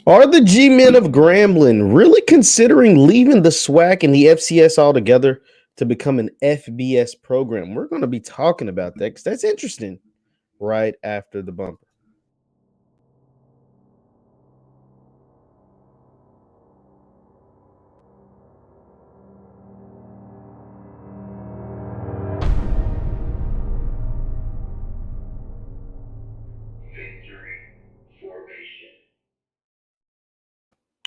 Are the G-men of Grambling really considering leaving the SWAC and the FCS altogether to become an FBS program? We're going to be talking about that because that's interesting right after the bumper.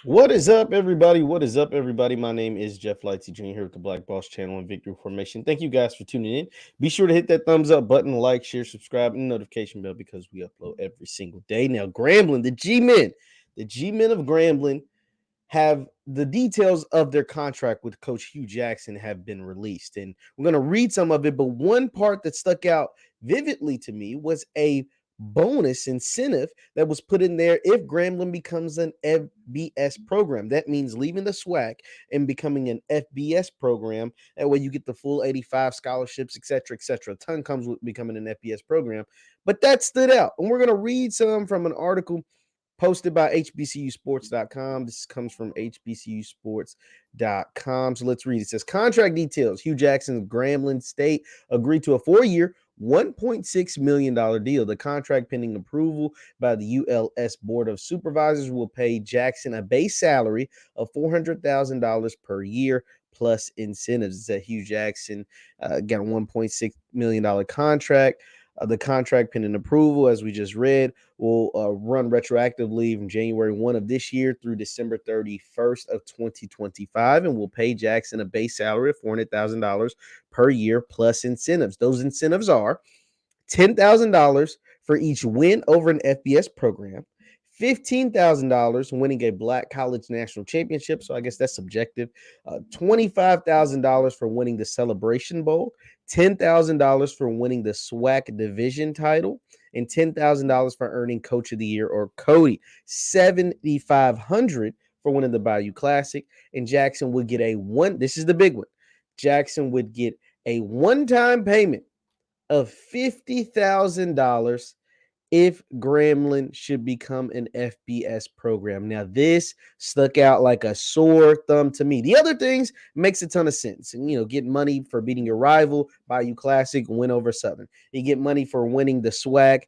What is up, everybody? What is up, everybody? My name is JeffLightsyJr here with the Black Boss Channel and Victory Formation. Thank you guys for tuning in. Be sure to hit that thumbs up button, like, share, subscribe, and notification bell because we upload every single day. Now, Grambling, the G-men of Grambling have the details of their contract with Coach Hugh Jackson have been released. And we're going to read some of it. But one part that stuck out vividly to me was a bonus incentive that was put in there if Grambling becomes an FBS program. That means leaving the SWAC and becoming an FBS program. That way you get the full 85 scholarships, et cetera, et cetera. A ton comes with becoming an FBS program. But that stood out. And we're going to read some from an article posted by hbcusports.com. This comes from hbcusports.com. So let's read. It says contract details. Hugh Jackson's Grambling State agreed to a 4-year, $1.6 million deal. The contract, pending approval by the ULS Board of Supervisors, will pay Jackson a base salary of $400,000 per year plus incentives. That Hugh Jackson got a $1.6 million contract. The contract, pending approval, as we just read, will run retroactively from January 1 of this year through December 31st of 2025, and will pay Jackson a base salary of $400,000 per year plus incentives. Those incentives are $10,000 for each win over an FBS program, $15,000 winning a Black College National Championship. So I guess that's subjective. $25,000 for winning the Celebration Bowl, $10,000 for winning the SWAC division title, and $10,000 for earning Coach of the Year or Cody. $7,500 for winning the Bayou Classic. And Jackson would get this is the big one. Jackson would get a one-time payment of $50,000 if Grambling should become an FBS program. Now, this stuck out like a sore thumb to me. The other things makes a ton of sense. And, get money for beating your rival, Bayou Classic, win over Southern. You get money for winning the SWAC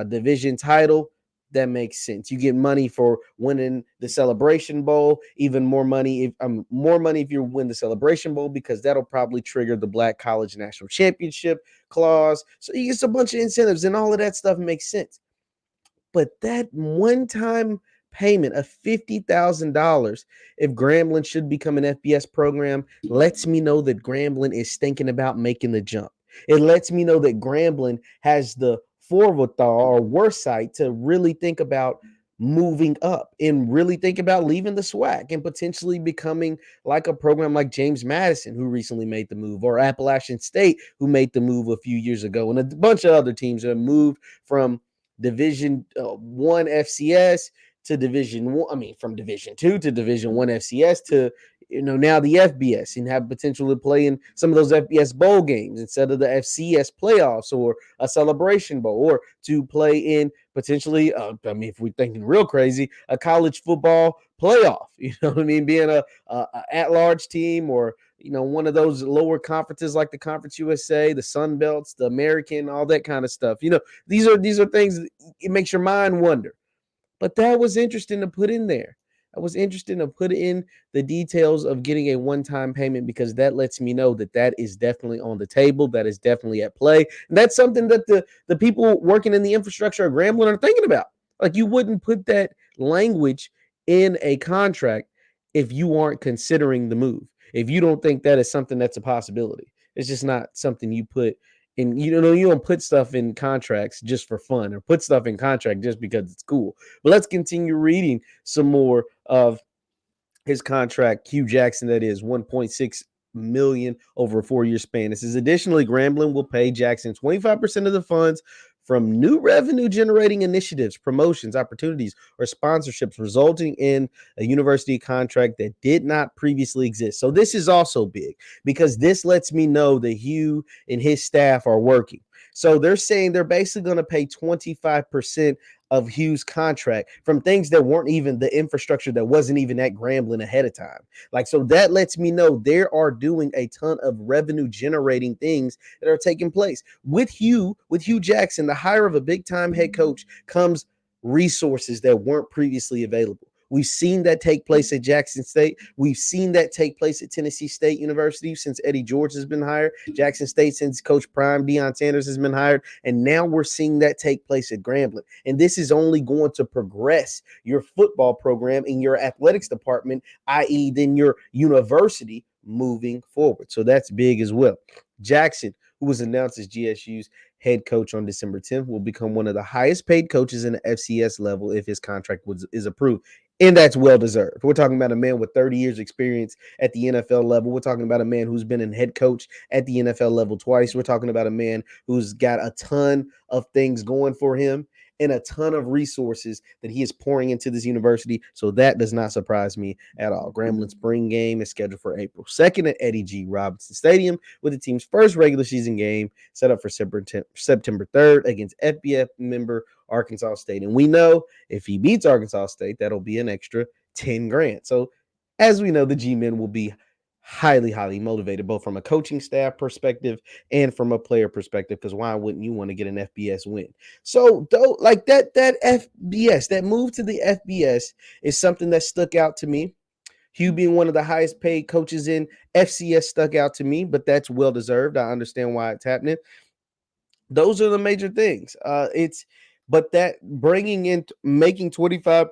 division title. That makes sense. You get money for winning the Celebration Bowl. Even more money if you win the Celebration Bowl, because that'll probably trigger the Black College National Championship clause. So you get a bunch of incentives, and all of that stuff makes sense. But that one-time payment of $50,000 if Grambling should become an FBS program lets me know that Grambling is thinking about making the jump. It lets me know that Grambling has the forethought or foresight to really think about moving up and really think about leaving the SWAC and potentially becoming like a program like James Madison, who recently made the move, or Appalachian State, who made the move a few years ago, and a bunch of other teams that have moved from Division 1 FCS to Division 1. I mean, from Division 2 to Division 1 FCS to now the FBS, and have potential to play in some of those FBS bowl games instead of the FCS playoffs or a Celebration Bowl, or to play in potentially, if we're thinking real crazy, a college football playoff. You know what I mean? Being a at-large team, or one of those lower conferences like the Conference USA, the Sun Belts, the American, all that kind of stuff. These are things that it makes your mind wonder. But that was interesting to put in there. That was interesting to put in the details of getting a one-time payment, because that lets me know that that is definitely on the table. That is definitely at play. And that's something that the people working in the infrastructure of Grambling are thinking about. Like, you wouldn't put that language in a contract if you aren't considering the move. If you don't think that is something that's a possibility. It's just not something you put in. You don't put stuff in contracts just for fun, or put stuff in contract just because it's cool. But let's continue reading some more of his contract. Hugh Jackson, that is $1.6 million over a 4-year span. This is additionally, Grambling will pay Jackson 25% of the funds from new revenue generating initiatives, promotions, opportunities, or sponsorships, resulting in a university contract that did not previously exist. So this is also big, because this lets me know that Hugh and his staff are working. So they're saying they're basically going to pay 25% of Hugh's contract from things that weren't even the infrastructure that wasn't even at Grambling ahead of time. Like, so that lets me know they are doing a ton of revenue generating things that are taking place. With Hugh Jackson, the hire of a big time head coach comes resources that weren't previously available. We've seen that take place at Jackson State. We've seen that take place at Tennessee State University since Eddie George has been hired. Jackson State since Coach Prime Deion Sanders has been hired. And now we're seeing that take place at Grambling. And this is only going to progress your football program in your athletics department, i.e., then your university moving forward. So that's big as well. Jackson, who was announced as GSU's head coach on December 10th, will become one of the highest paid coaches in the FCS level if his contract is approved. And that's well deserved. We're talking about a man with 30 years experience at the NFL level. We're talking about a man who's been in head coach at the NFL level twice. We're talking about a man who's got a ton of things going for him and a ton of resources that he is pouring into this university. So that does not surprise me at all. Grambling spring game is scheduled for April 2nd at Eddie G. Robinson Stadium, with the team's first regular season game set up for September 3rd against FBS member Arkansas State. And we know if he beats Arkansas State, that'll be an extra 10 grand. So as we know, the G-men will be highly, highly motivated, both from a coaching staff perspective and from a player perspective, because why wouldn't you want to get an FBS win? So though, like that FBS, that move to the FBS is something that stuck out to me. Hugh being one of the highest paid coaches in FCS stuck out to me, but that's well deserved. I understand why it's happening. Those are the major things. But that bringing in, making 25%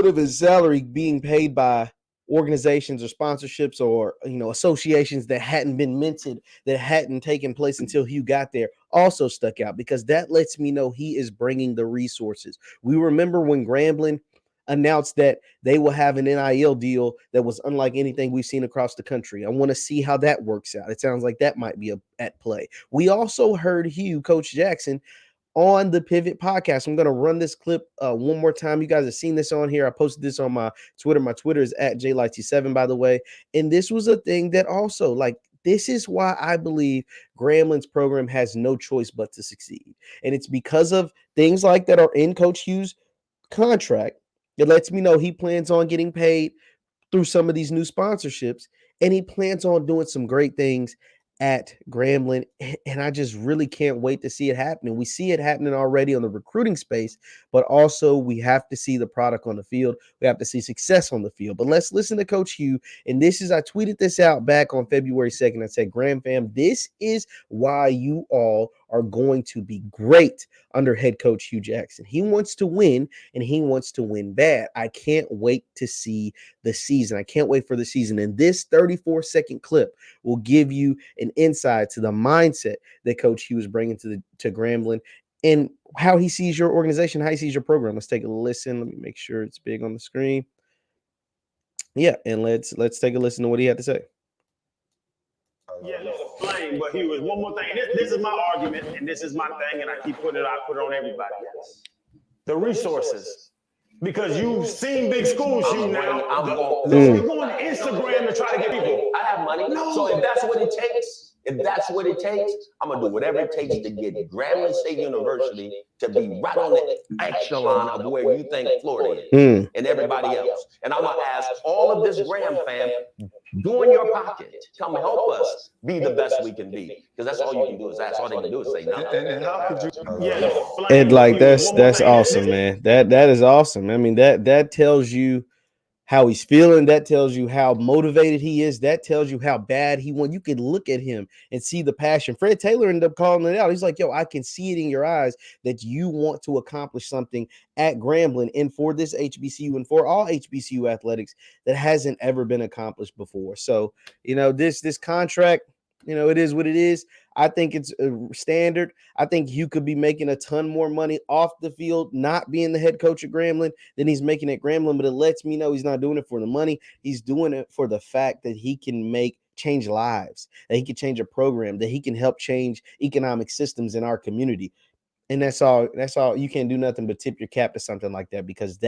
of his salary being paid by organizations or sponsorships or associations that hadn't been minted, that hadn't taken place until Hugh got there, also stuck out, because that lets me know he is bringing the resources. We remember when Grambling announced that they will have an NIL deal that was unlike anything we've seen across the country. I want to see how that works out. It sounds like that might be at play. We also heard Coach Jackson, on the Pivot podcast. I'm going to run this clip one more time. You guys have seen this on here. I posted this on my Twitter. My Twitter is at JLightsy7, by the way. And this was a thing that also, this is why I believe Grambling's program has no choice but to succeed. And it's because of things like that are in Coach Hugh's contract. It lets me know he plans on getting paid through some of these new sponsorships, and he plans on doing some great things at Grambling, and I just really can't wait to see it happening. We see it happening already on the recruiting space, but also we have to see the product on the field. We have to see success on the field. But let's listen to Coach Hugh, and I tweeted this out back on February 2nd. I said, Gram fam, this is why you all are going to be great under head coach Hugh Jackson. He wants to win, and he wants to win bad. I can't wait to see the season. I can't wait for the season. And this 34-second clip will give you an insight to the mindset that Coach Hugh is bringing to Grambling and how he sees your organization, how he sees your program. Let's take a listen. Let me make sure it's big on the screen. Yeah, and let's take a listen to what he had to say. Yeah, flame, but he was one more thing. This is my argument, and this is my thing, and I keep putting it out, put it on everybody else. The resources. Because you've seen big schools, you now. You're going to Instagram to try to get people. I have money. No. So if that's what it takes, I'm going to do whatever it takes to get Grambling State University to be right on the echelon of where you think Florida is and everybody else. And I'm going to ask all of this Gram fam, join your pocket. Come help us be the best we can be. Because that's all you can do is ask. All they can do is say no. And how could you? And that's awesome, man. That is awesome. I mean, that tells you how he's feeling. That tells you how motivated he is. That tells you how bad he wants. You can look at him and see the passion. Fred Taylor ended up calling it out. He's like, yo, I can see it in your eyes that you want to accomplish something at Grambling and for this HBCU and for all HBCU athletics that hasn't ever been accomplished before. So, this contract, it is what it is. I think it's standard. I think Hugh could be making a ton more money off the field, not being the head coach at Grambling, than he's making at Grambling. But it lets me know he's not doing it for the money. He's doing it for the fact that he can change lives, that he can change a program, that he can help change economic systems in our community. And that's all. You can't do nothing but tip your cap to something like that, because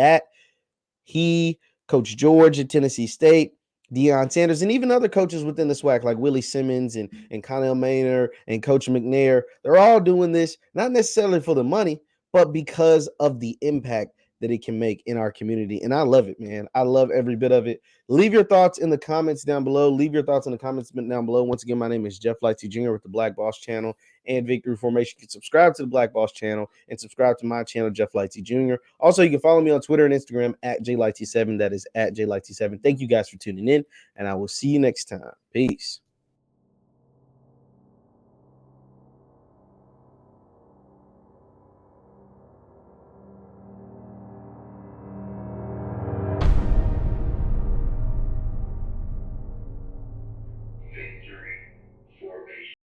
Coach George at Tennessee State, Deion Sanders, and even other coaches within the SWAC, like Willie Simmons and Connell Maynard and Coach McNair. They're all doing this, not necessarily for the money, but because of the impact that it can make in our community. And I love it, man. I love every bit of it. Leave your thoughts in the comments down below. Leave your thoughts in the comments down below. Once again, my name is JeffLightsyJr with the Black Boss channel and Victory Formation. You can subscribe to the Black Boss channel and subscribe to my channel, JeffLightsy Also, you can follow me on Twitter and Instagram at JLightsy7. That is at JLightsy7. Thank you guys for tuning in, and I will see you next time. Peace.